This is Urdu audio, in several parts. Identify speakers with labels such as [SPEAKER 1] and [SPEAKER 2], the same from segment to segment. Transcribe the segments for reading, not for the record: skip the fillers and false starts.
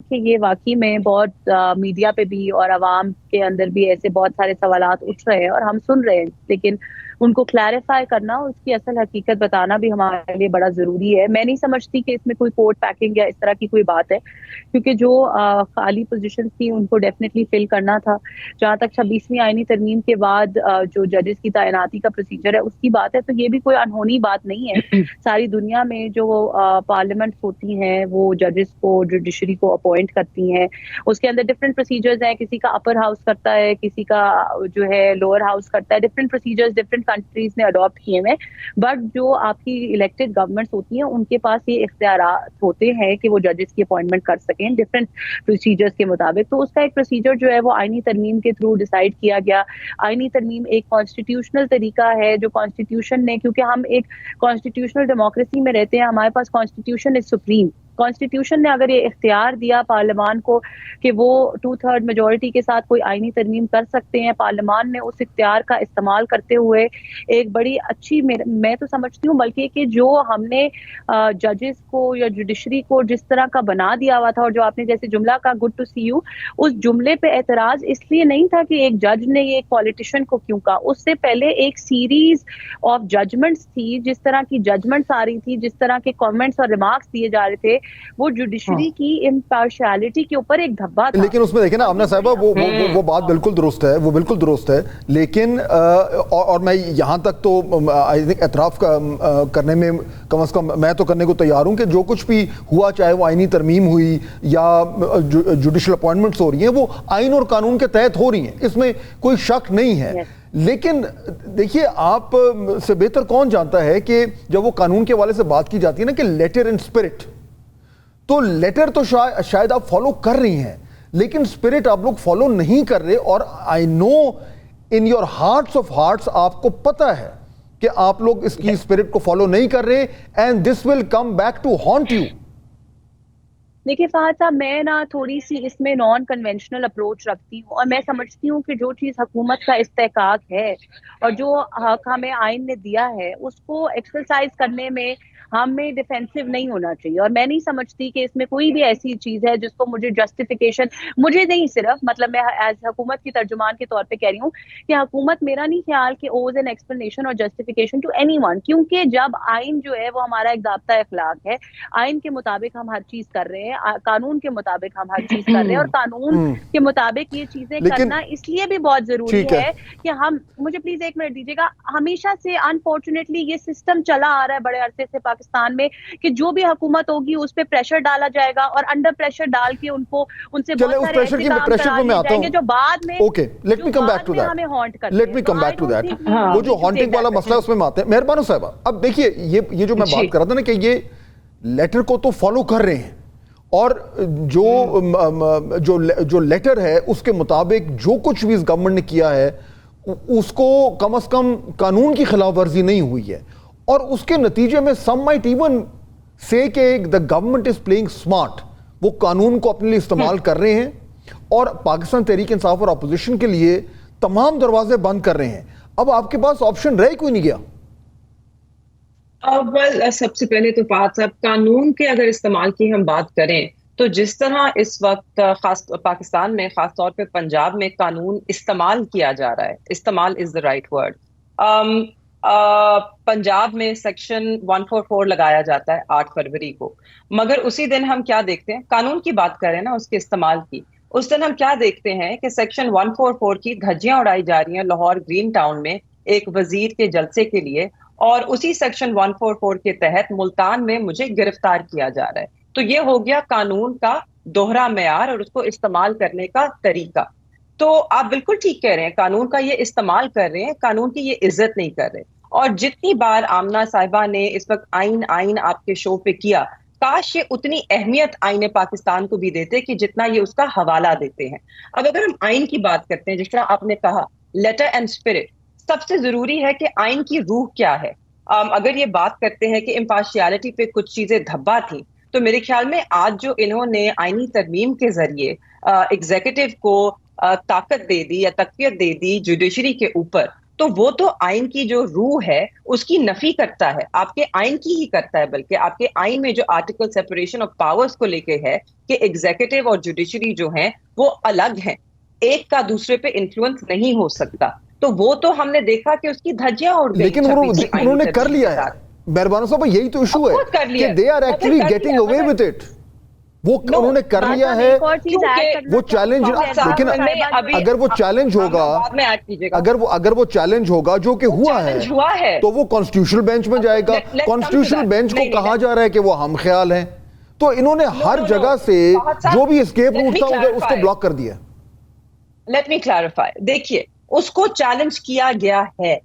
[SPEAKER 1] کہ یہ واقعی میں بہت میڈیا پہ بھی اور عوام کے اندر بھی ایسے بہت سارے سوالات اٹھ رہے ہیں اور ہم سن رہے ہیں، لیکن ان کو کلیریفائی کرنا اور اس کی اصل حقیقت بتانا بھی ہمارے لیے بڑا ضروری ہے. میں نہیں سمجھتی کہ اس میں کوئی کوڈ پیکنگ یا اس طرح کی کوئی بات ہے، کیونکہ جو خالی پوزیشن تھی ان کو ڈیفینیٹلی فل کرنا تھا. جہاں تک 26ویں آئینی ترمیم کے بعد جو ججز کی تعیناتی کا پروسیجر ہے اس کی بات ہے، تو یہ بھی کوئی انہونی بات نہیں ہے. ساری دنیا میں جو پارلیمنٹ ہوتی ہیں وہ ججز کو، جوڈیشری کو اپوائنٹ کرتی ہیں. اس کے اندر ڈفرینٹ پروسیجرز ہیں، کسی کا اپر ہاؤس کرتا ہے، کسی کا جو ہے لوور ہاؤس کرتا ہے. ڈفرینٹ پروسیجرز ڈفرینٹ کنٹریز نے اڈاپٹ کیے ہیں، بٹ جو آپ کی الیکٹڈ گورنمنٹس ہوتی ہیں ان کے پاس یہ اختیارات ہوتے ہیں کہ وہ ججز کی اپوائنٹمنٹ کر سکیں ڈفرینٹ پروسیجرز کے مطابق. تو اس کا ایک پروسیجر جو ہے وہ آئینی ترمیم کے تھرو ڈیسائیڈ کیا گیا. آئینی ترمیم ایک کانسٹیٹیوشنل طریقہ ہے جو کانسٹیٹیوشن نے، کیونکہ ہم ایک کانسٹیٹیوشنل ڈیموکریسی میں رہتے ہیں، ہمارے پاس کانسٹیٹیوشن از سپریم. کانسٹیٹیوشن نے اگر یہ اختیار دیا پارلیمان کو کہ وہ 2/3 میجورٹی کے ساتھ کوئی آئینی ترمیم کر سکتے ہیں، پارلیمان نے اس اختیار کا استعمال کرتے ہوئے ایک بڑی اچھی، میں تو سمجھتی ہوں بلکہ کہ جو ہم نے ججز کو یا جوڈیشری کو جس طرح کا بنا دیا ہوا تھا، اور جو آپ نے جیسے جملہ کا گڈ ٹو سی یو، اس جملے پہ اعتراض اس لیے نہیں تھا کہ ایک جج نے یہ ایک پولیٹیشین کو کیوں کہا. اس سے پہلے ایک سیریز آف ججمنٹس تھی، جس طرح کی ججمنٹس آ رہی تھی، جس طرح کے کامنٹس اور ریمارکس دیے جا رہے تھے، وہ جوڈیشری کی امپارشیلٹی کے اوپر ایک دھبا تھا.
[SPEAKER 2] لیکن اس میں دیکھیں نا آمنہ صاحبہ، وہ بات بالکل درست ہے، وہ بالکل درست ہے. لیکن اور میں یہاں تک تو اعتراف کرنے میں کم از کم میں تو کرنے کو تیار ہوں کہ جو کچھ بھی ہوا، چاہے وہ آئینی ترمیم ہوئی یا جوڈیشل اپوائنٹمنٹس ہو رہی ہیں، وہ آئین اور قانون کے تحت ہو رہی ہیں، اس میں کوئی شک نہیں ہے. لیکن دیکھیے، آپ سے بہتر کون جانتا ہے کہ جب وہ قانون کے حوالے سے بات کی جاتی ہے نا کہ لیٹر اینڈ اسپرٹ، تو لیٹر تو شاید آپ فالو کر رہی ہیں، لیکن اسپرٹ آپ لوگ فالو نہیں کر رہے. اور I know in your hearts of hearts آپ کو پتہ ہے کہ آپ لوگ اس کی اسپرٹ کو فالو نہیں کر رہے، and this will come back to haunt you.
[SPEAKER 1] دیکھیے فہد صاحب، میں نا تھوڑی سی اس میں نان کنونشنل اپروچ رکھتی ہوں، اور میں سمجھتی ہوں کہ جو چیز حکومت کا استحقاق ہے اور جو حق ہمیں آئین نے دیا ہے اس کو ایکسرسائز کرنے میں ہمیں ڈیفینسو نہیں ہونا چاہیے. اور میں نہیں سمجھتی کہ اس میں کوئی بھی ایسی چیز ہے جس کو مجھے جسٹیفیکیشن، مجھے نہیں، صرف مطلب میں ایز حکومت کی ترجمان کے طور پہ کہہ رہی ہوں کہ حکومت، میرا نہیں خیال کہ اوز این ایکسپلینیشن اور جسٹیفیکیشن ٹو اینی ون، کیونکہ جب آئین جو ہے وہ ہمارا ایک ضابطہ اخلاق ہے، آئین کے مطابق ہم ہر چیز کر رہے ہیں، قانون کے مطابق ہم ہر چیز کر رہے ہیں، اور قانون کے مطابق یہ چیزیں کرنا اس لیے بھی بہت ضروری ہے کہ ہم، مجھے پلیز ایک منٹ دیجیے گا. ہمیشہ سے انفارچونیٹلی یہ سسٹم چلا آ رہا ہے بڑے عرصے سے پاکستان میں کہ جو بھی حکومت ہوگی اس پہ پریشر ڈالا جائے گا، اور انڈر پریشر ڈال کے ان سے بہت سارے ایسے کام کرا لیے جائیں گے جو بعد میں ہمیں ہانٹ کرتے ہیں.
[SPEAKER 2] Let me come back to that. وہ جو ہانٹنگ والا مسئلہ اس میں آتے ہیں. مہربانو صاحبہ، اب دیکھیے یہ جو میں بات کر رہا تھا نا کہ یہ لیٹر کو تو فالو کر رہے ہیں، اور جو لیٹر ہے اس کے مطابق جو کچھ بھی اس گورنمنٹ نے کیا ہے اس کو کم از کم قانون کی خلاف ورزی نہیں ہوئی ہے. اور اس کے نتیجے میں some might even say کہ the government is playing smart، وہ قانون کو اپنے لیے استعمال کر رہے ہیں اور پاکستان تحریک انصاف اور اپوزیشن کے لیے تمام دروازے بند کر رہے ہیں. اب آپ کے پاس آپشن رہ کوئی نہیں گیا.
[SPEAKER 3] سب سے پہلے تو بات صاحب، قانون کے اگر استعمال کی ہم بات کریں تو جس طرح اس وقت خاص پاکستان میں، خاص طور پہ پنجاب میں قانون استعمال کیا جا رہا ہے، استعمال از دا رائٹ ورڈ. پنجاب میں سیکشن 144 لگایا جاتا ہے 8 فروری کو، مگر اسی دن ہم کیا دیکھتے ہیں، قانون کی بات کریں نا، اس کے استعمال کی، اس دن ہم کیا دیکھتے ہیں کہ سیکشن 144 کی دھجیاں اڑائی جا رہی ہیں لاہور گرین ٹاؤن میں ایک وزیر کے جلسے کے لیے، اور اسی سیکشن 144 کے تحت ملتان میں مجھے گرفتار کیا جا رہا ہے. تو یہ ہو گیا قانون کا دوہرا معیار اور اس کو استعمال کرنے کا طریقہ. تو آپ بالکل ٹھیک کہہ رہے ہیں، قانون کا یہ استعمال کر رہے ہیں، قانون کی یہ عزت نہیں کر رہے. اور جتنی بار آمنہ صاحبہ نے اس وقت آئین آپ کے شو پہ کیا، کاش یہ اتنی اہمیت آئین پاکستان کو بھی دیتے کہ جتنا یہ اس کا حوالہ دیتے ہیں. اب اگر ہم آئین کی بات کرتے ہیں، جس طرح آپ نے کہا لیٹر اینڈ اسپرٹ، سب سے ضروری ہے کہ آئین کی روح کیا ہے. اگر یہ بات کرتے ہیں کہ امپارشیلٹی پہ کچھ چیزیں دھبا تھیں، تو میرے خیال میں آج جو انہوں نے آئینی ترمیم کے ذریعے ایگزیکٹو کو طاقت دے دی یا تقویت دے دی جوڈیشری کے اوپر، تو وہ تو آئین کی جو روح ہے اس کی نفی کرتا ہے، آپ کے آئین کی ہی کرتا ہے، بلکہ آپ کے آئین میں جو آرٹیکل سیپریشن آف پاورز کو لے کے ہے کہ ایگزیکٹو اور جوڈیشری جو ہیں وہ الگ ہیں، ایک کا دوسرے پہ انفلوئنس نہیں ہو سکتا. تو وہ تو ہم نے دیکھا کہ اس کی دھجیاں اڑ گئی.
[SPEAKER 2] لیکن انہوں نے کر لیا ہے مہربانو صاحب، یہی تو ایشو ہے کہ they are actually getting away with it. وہ انہوں نے کر لیا ہے وہ چیلنج. لیکن اگر وہ چیلنج ہوگا، اگر وہ چیلنج ہوگا جو کہ ہوا ہے تو وہ کانسٹیٹیوشنل بینچ میں جائے گا. کانسٹیٹیوشنل بینچ کو کہا جا رہا ہے کہ وہ ہم خیال ہیں. تو انہوں نے ہر جگہ سے جو بھی اسکیپ روٹ تھا اس کو بلاک کر دیا.
[SPEAKER 3] Let me clarify. دیکھیے اس کو چیلنج کیا گیا ہے،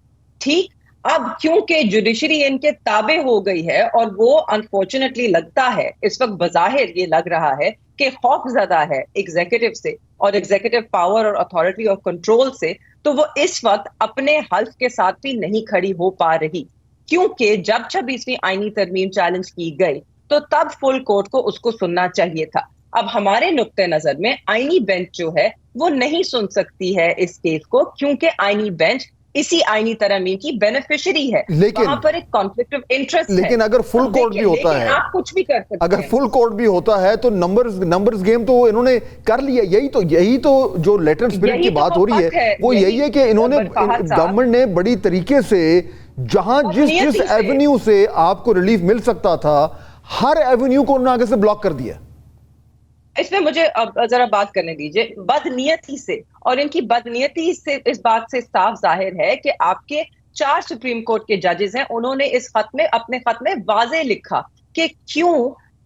[SPEAKER 3] ٹھیک. اب کیونکہ جوڈیشری ان کے تابع ہو گئی ہے اور وہ انفارچونیٹلی لگتا ہے اس وقت بظاہر یہ لگ رہا ہے کہ خوف زدہ ہے ایگزیکٹو سے اور ایگزیکٹو پاور اور اتھارٹی اور کنٹرول سے، تو وہ اس وقت اپنے حلف کے ساتھ بھی نہیں کھڑی ہو پا رہی. کیونکہ جب 26ویں آئینی ترمیم چیلنج کی گئی تو تب فل کورٹ کو اس کو سننا چاہیے تھا. اب ہمارے نقطۂ نظر میں آئینی بینچ جو ہے وہ نہیں سن سکتی ہے اس کیس کو، کیونکہ آئینی بینچ اسی آئینی ترمیم کی بینیفیشری ہے. وہاں پر ایک کانفلکٹ آف انٹرسٹ ہے.
[SPEAKER 2] لیکن اگر فل کورٹ بھی ہوتا ہے،
[SPEAKER 3] آپ کچھ بھی کر سکتے ہیں.
[SPEAKER 2] اگر فل کورٹ بھی ہوتا ہے تو نمبرز گیم تو انہوں نے کر لیا. یہی تو جو لیٹر اسپرٹ کی بات ہو رہی ہے وہ یہی ہے کہ انہوں نے گورنمنٹ نے بڑی طریقے سے جہاں جس ایونیو سے آپ کو ریلیف مل سکتا تھا ہر ایونیو کو انہوں نے آگے سے بلاک کر دیا.
[SPEAKER 3] اس میں مجھے ذرا بات کرنے دیجئے. بدنیتی سے، اور ان کی بدنیتی سے اس بات سے صاف ظاہر ہے کہ آپ کے 4 سپریم کورٹ کے ججز ہیں، انہوں نے اس خط میں اپنے خط میں واضح لکھا کہ کیوں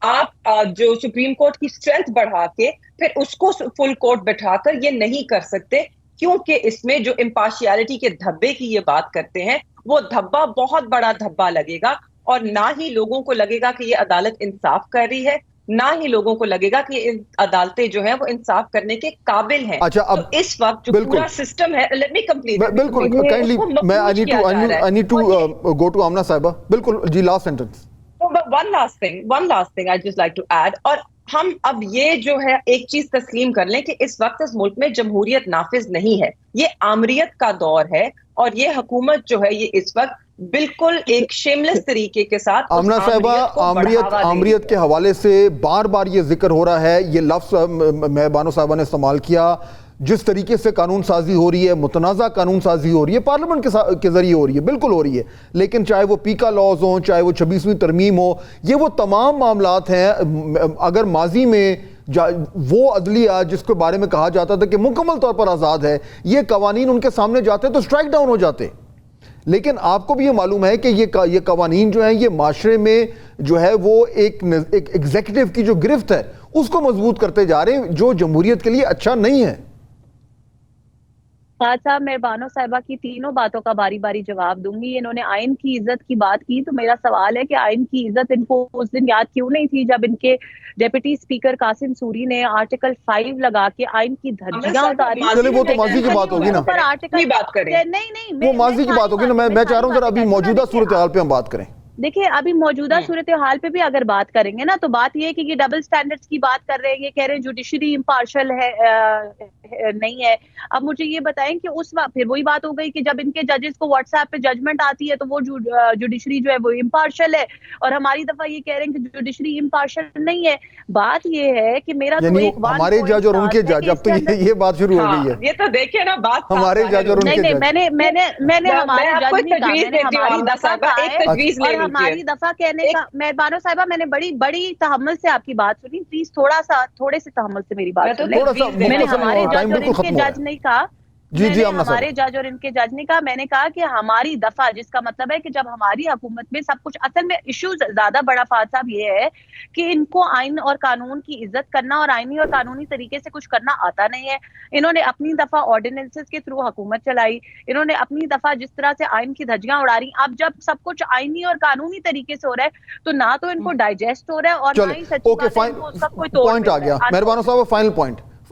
[SPEAKER 3] آپ جو سپریم کورٹ کی اسٹرینتھ بڑھا کے پھر اس کو فل کورٹ بٹھا کر یہ نہیں کر سکتے، کیونکہ اس میں جو امپارشیلٹی کے دھبے کی یہ بات کرتے ہیں وہ دھبا بہت بڑا دھبا لگے گا، اور نہ ہی لوگوں کو لگے گا کہ یہ عدالت انصاف کر رہی ہے، نہ ہی لوگوں کو لگے گا کہ عدالتیں جو ہیں وہ انصاف کرنے کے قابل ہیں.
[SPEAKER 2] اچھا اب
[SPEAKER 3] اس وقت جو پورا سسٹم ہے، لیٹ می کمپلیٹ.
[SPEAKER 2] بالکل کائنڈلی میں I need to go to Amna صاحبہ. بالکل جی، last sentence.
[SPEAKER 3] one last thing I'd just like to add. اور ہم اب یہ جو ہے ایک چیز تسلیم کر لیں کہ اس وقت اس ملک میں جمہوریت نافذ نہیں ہے، یہ آمریت کا دور ہے، اور یہ حکومت جو ہے یہ اس وقت بالکل ایک شیملس طریقے کے ساتھ
[SPEAKER 2] آمنہ صاحبہ آمریت کے حوالے سے بار بار یہ ذکر ہو رہا ہے، یہ لفظ مہربانو صاحبہ نے استعمال کیا. جس طریقے سے قانون سازی ہو رہی ہے، متنازع قانون سازی ہو رہی ہے، پارلیمنٹ کے ذریعے ہو رہی ہے، بالکل ہو رہی ہے، لیکن چاہے وہ پیکا لاز ہوں، چاہے وہ 26ویں ترمیم ہو، یہ وہ تمام معاملات ہیں. اگر ماضی میں وہ عدلیہ جس کے بارے میں کہا جاتا تھا کہ مکمل طور پر آزاد ہے، یہ قوانین ان کے سامنے جاتے تو سٹرائک ڈاؤن ہو جاتے. لیکن آپ کو بھی یہ معلوم ہے کہ یہ قوانین جو ہیں یہ معاشرے میں جو ہے وہ ایک ایگزیکٹو کی جو گرفت ہے اس کو مضبوط کرتے جا رہے ہیں، جو جمہوریت کے لیے اچھا نہیں ہے.
[SPEAKER 1] فہد صاحب، میں بانو صاحبہ کی تینوں باتوں کا باری باری جواب دوں گی. انہوں نے آئین کی عزت کی بات کی تو میرا سوال ہے کہ آئین کی عزت ان کو اس دن یاد کیوں نہیں تھی جب ان کے ڈیپٹی اسپیکر قاسم سوری نے آرٹیکل 5 لگا کے آئین کی دھجیاں اتاری.
[SPEAKER 2] چلے وہ تو ماضی کی بات ہوگی نا،
[SPEAKER 1] نہیں
[SPEAKER 2] وہ ماضی کی بات ہوگی نا. میں چاہ رہا ہوں ذرا ابھی موجودہ صورتحال پہ ہم بات کریں.
[SPEAKER 1] دیکھیں ابھی موجودہ صورتحال پہ بھی اگر بات کریں گے نا تو بات یہ ہے کہ یہ ڈبل سٹینڈرڈز کی بات کر رہے ہیں، یہ کہہ رہے ہیں جوڈیشری امپارشل ہے نہیں ہے. اب مجھے یہ بتائیں کہ اس وقت پھر وہی بات ہو گئی کہ جب ان کے ججز کو واٹس ایپ پہ ججمنٹ آتی ہے تو وہ جوڈیشری جو ہے وہ امپارشل ہے، اور ہماری دفعہ یہ کہہ رہے ہیں کہ جوڈیشری امپارشل نہیں ہے. بات یہ ہے کہ میرا تو ایک
[SPEAKER 2] ہمارے جج اور ان کے جج، اب تو یہ بات شروع ہو گئی ہے.
[SPEAKER 3] یہ تو دیکھیں نا بات
[SPEAKER 2] ہمارے جج اور ان کے جج.
[SPEAKER 1] میں نے ہمارے جج نہیں کہا، میں نے ہماری دفعہ اور ہماری دفعہ کہنے کا. مہربانو صاحبہ میں نے بڑی تحمل سے آپ کی بات سنی، پلیز تھوڑے سے تحمل سے میری بات سنیں. میں نے ہمارے جج اور ان کے جج نہیں کہا، ہمارے جج اور ان کے جج نے کہا، میں نے کہا کہ ہماری دفعہ، جس کا مطلب ہے کہ جب ہماری حکومت میں سب کچھ، اصل میں ایشو زیادہ بڑا فہد صاحب یہ ہے کہ ان کو آئین اور قانون کی عزت کرنا اور آئینی اور قانونی طریقے سے کچھ کرنا آتا نہیں ہے. انہوں نے اپنی دفعہ آرڈیننسز کے تھرو حکومت چلائی، انہوں نے اپنی دفعہ جس طرح سے آئین کی دھجیاں اڑا رہی. اب جب سب کچھ آئینی اور قانونی طریقے سے ہو رہا ہے تو نہ تو ان کو ڈائجسٹ ہو رہا ہے اور نہ ہی سچی بات ہے ان کو اس کا کوئی توڑ مل رہا ہے.
[SPEAKER 2] مہربانو صاحب فائنل پوائنٹ